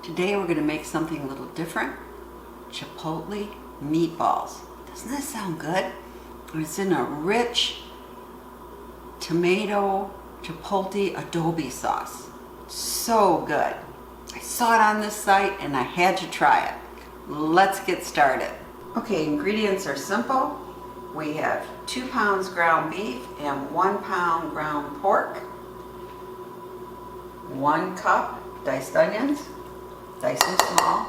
Today we're going to make something a little different. Chipotle meatballs. Doesn't that sound good? It's in a rich tomato chipotle adobo sauce. So good. I saw it on this site and I had to try it. Let's get started. Okay, ingredients are simple. We have 2 pounds ground beef and 1 pound ground pork. 1 cup diced onions, diced and small.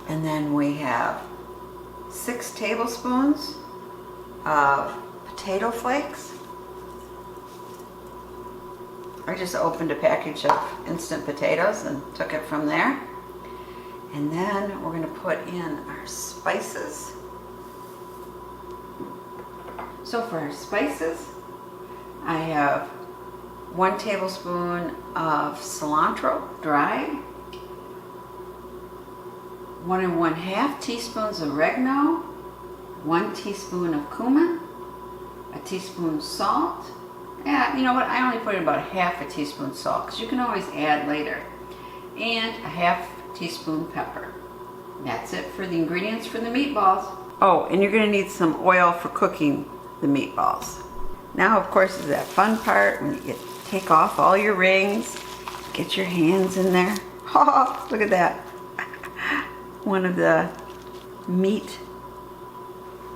And then we have 6 tablespoons of potato flakes. I just opened a package of instant potatoes and took it from there. And then we're going to put in our spices. So for our spices, I have 1 tablespoon of cilantro, dried, 1 1/2 teaspoons of oregano, 1 teaspoon of cumin, a teaspoon salt. Yeah, you know what? I only put in about 1/2 teaspoon salt because you can always add later, and a 1/2 teaspoon pepper. That's it for the ingredients for the meatballs. Oh, and you're going to need some oil for cooking the meatballs. Now, of course, is that fun part when you take off all your rings, get your hands in there. Oh, look at that. One of the meat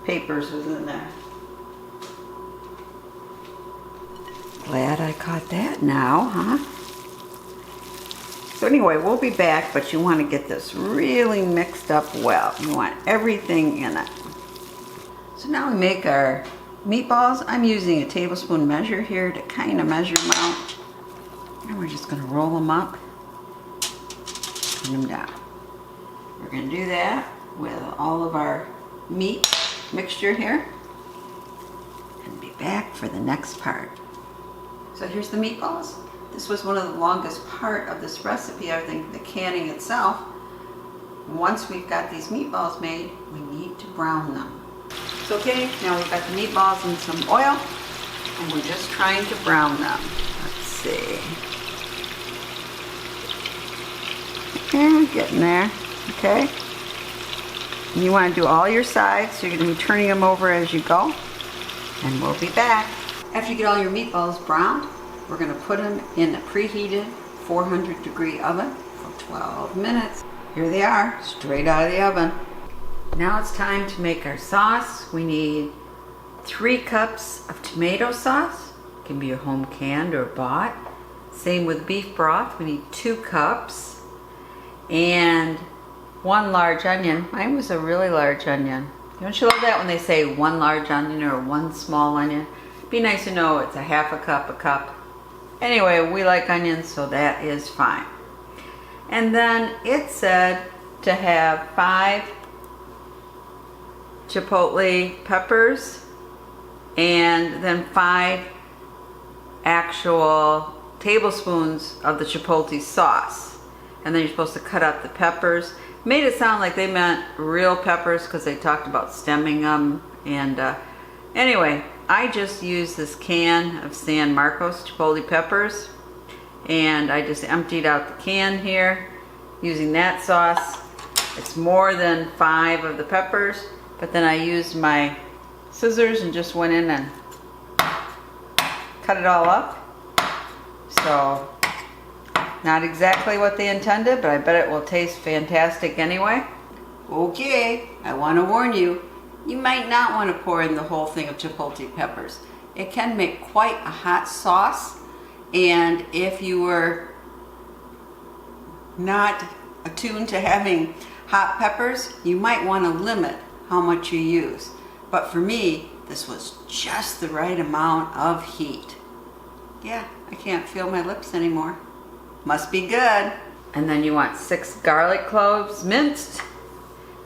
papers was in there. Glad I caught that now, huh? So anyway, we'll be back, but you want to get this really mixed up well. You want everything in it. So now we make our meatballs. I'm using a tablespoon measure here to kind of measure them out. And we're just going to roll them up, put them down. We're going to do that with all of our meat mixture here. And be back for the next part. So here's the meatballs. This was one of the longest part of this recipe, I think, the canning itself. Once we've got these meatballs made, we need to brown them. So okay, now we've got the meatballs in some oil, and we're just trying to brown them. Let's see. Yeah, getting there. Okay. And you want to do all your sides, so you're going to be turning them over as you go. And we'll be back. After you get all your meatballs browned, we're going to put them in a preheated 400-degree oven for 12 minutes. Here they are, straight out of the oven. Now it's time to make our sauce. We need 3 cups of tomato sauce. It can be your home canned or bought. Same with beef broth. We need 2 cups. And 1 large onion. Mine was a really large onion. Don't you love that when they say 1 large onion or 1 small onion? It'd be nice to know it's a 1/2 cup, a cup. Anyway, we like onions, so that is fine. And then it said to have 5 chipotle peppers and then 5 actual tablespoons of the chipotle sauce. And then you're supposed to cut up the peppers. Made it sound like they meant real peppers because they talked about stemming them. And anyway, I just used this can of San Marcos chipotle peppers, and I just emptied out the can here using that sauce. It's more than 5 of the peppers, but then I used my scissors and just went in and cut it all up. So not exactly what they intended, but I bet it will taste fantastic anyway. Okay, I want to warn you, you might not want to pour in the whole thing of chipotle peppers. It can make quite a hot sauce, and if you were not attuned to having hot peppers, you might want to limit how much you use. But for me, this was just the right amount of heat. Yeah, I can't feel my lips anymore. Must be good. And then you want 6 garlic cloves minced.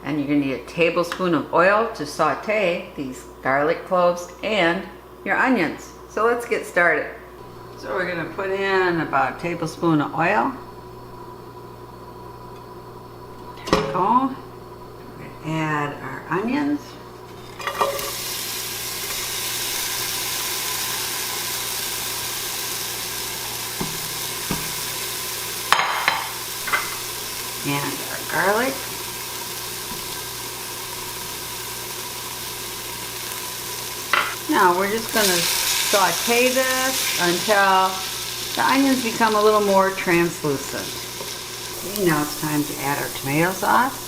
And you're going to need a tablespoon of oil to saute these garlic cloves and your onions. So let's get started. So we're going to put in about a tablespoon of oil. There we go. We're going to add our onions. and our garlic. Now we're just going to saute this until the onions become a little more translucent. Okay, now it's time to add our tomato sauce.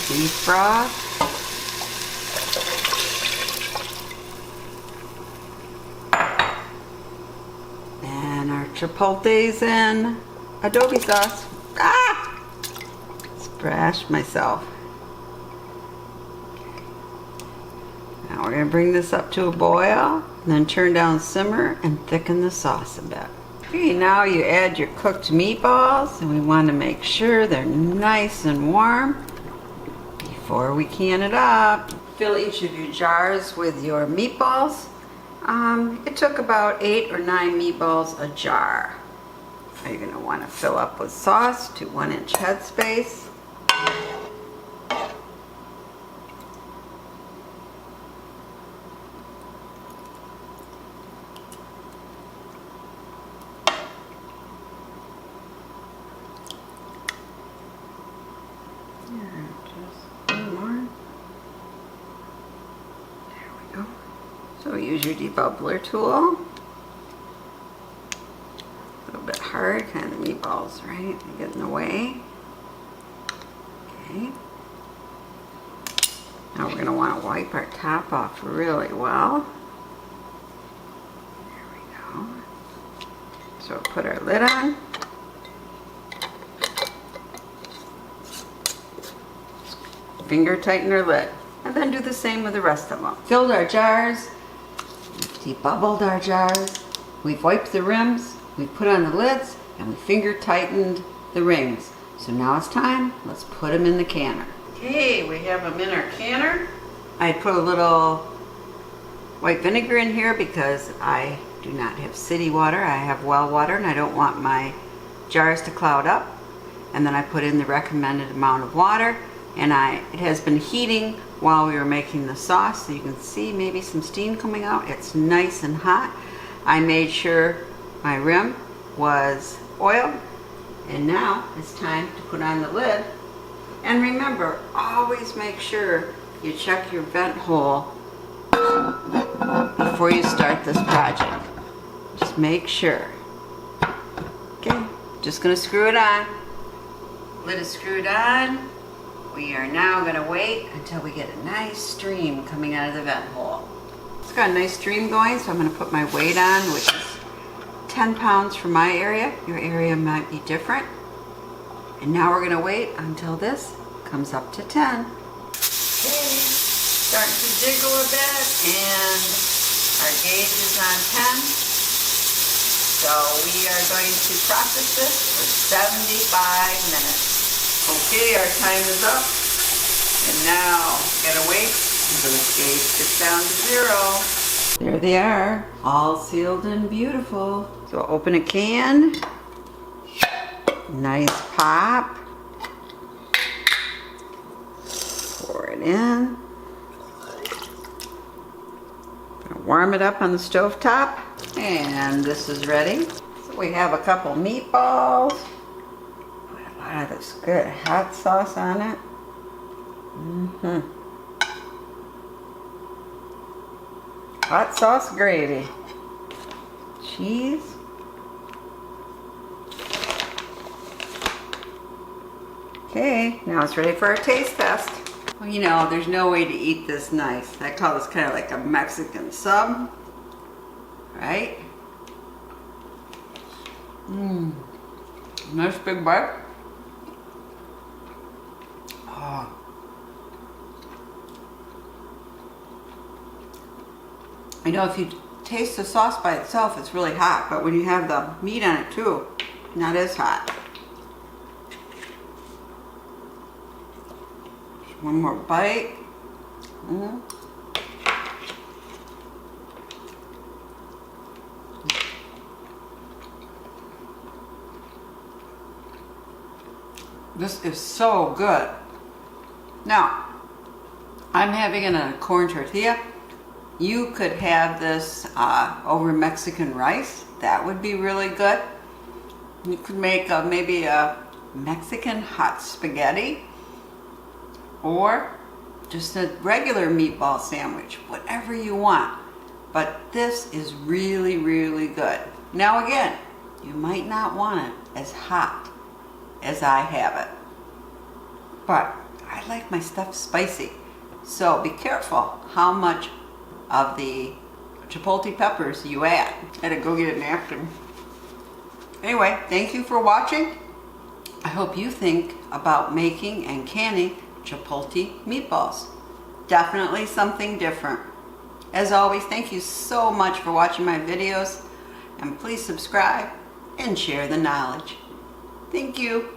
Beef broth. And our chipotles and adobo sauce. Ah! Splashed myself. Now we're going to bring this up to a boil, and then turn down simmer and thicken the sauce a bit. Okay, now you add your cooked meatballs, and we want to make sure they're nice and warm before we can it up. Fill each of your jars with your meatballs. It took about 8 or 9 meatballs a jar. So you're going to want to fill up with sauce to 1-inch headspace. So use your debubbler tool. A little bit hard, kind of the meatballs, right? They get in the way. Okay. Now we're going to want to wipe our top off really well. There we go. So put our lid on. Finger tighten our lid. And then do the same with the rest of them. Filled our jars. Debubbled our jars, we've wiped the rims, we've put on the lids, and we finger tightened the rings. So now it's time, let's put them in the canner. Okay, we have them in our canner. I put a little white vinegar in here because I do not have city water, I have well water, and I don't want my jars to cloud up. And then I put in the recommended amount of water, and it has been heating while we were making the sauce, so you can see maybe some steam coming out. It's nice and hot. I made sure my rim was oiled, and now it's time to put on the lid. And remember, always make sure you check your vent hole before you start this project. Just make sure. Okay, just gonna screw it on. Lid is screwed on. We are now going to wait until we get a nice stream coming out of the vent hole. It's got a nice stream going, so I'm going to put my weight on, which is 10 pounds for my area. Your area might be different. And now we're going to wait until this comes up to 10. Okay, starting to jiggle a bit, and our gauge is on 10. So we are going to process this for 75 minutes. Okay, our time is up, and now gotta wait until the gauge gets down to 0. There they are, all sealed and beautiful. So open a can, nice pop, pour it in, gonna warm it up on the stove top, and this is ready. So we have a couple meatballs. This good hot sauce on it. Hot sauce gravy. Cheese. Okay, now it's ready for our taste test. Well, you know, there's no way to eat this nice. I call this kind of like a Mexican sub, right? Nice big bite. Oh. I know if you taste the sauce by itself, it's really hot, but when you have the meat on it too, not as hot. Just one more bite. This is so good. Now, I'm having it on a corn tortilla. You could have this over Mexican rice. That would be really good. You could make maybe a Mexican hot spaghetti or just a regular meatball sandwich, whatever you want. But this is really, really good. Now again, you might not want it as hot as I have it, but I like my stuff spicy. So be careful how much of the chipotle peppers you add. I had to go get a napkin. Anyway, thank you for watching. I hope you think about making and canning chipotle meatballs. Definitely something different. As always, thank you so much for watching my videos, and please subscribe and share the knowledge. Thank you.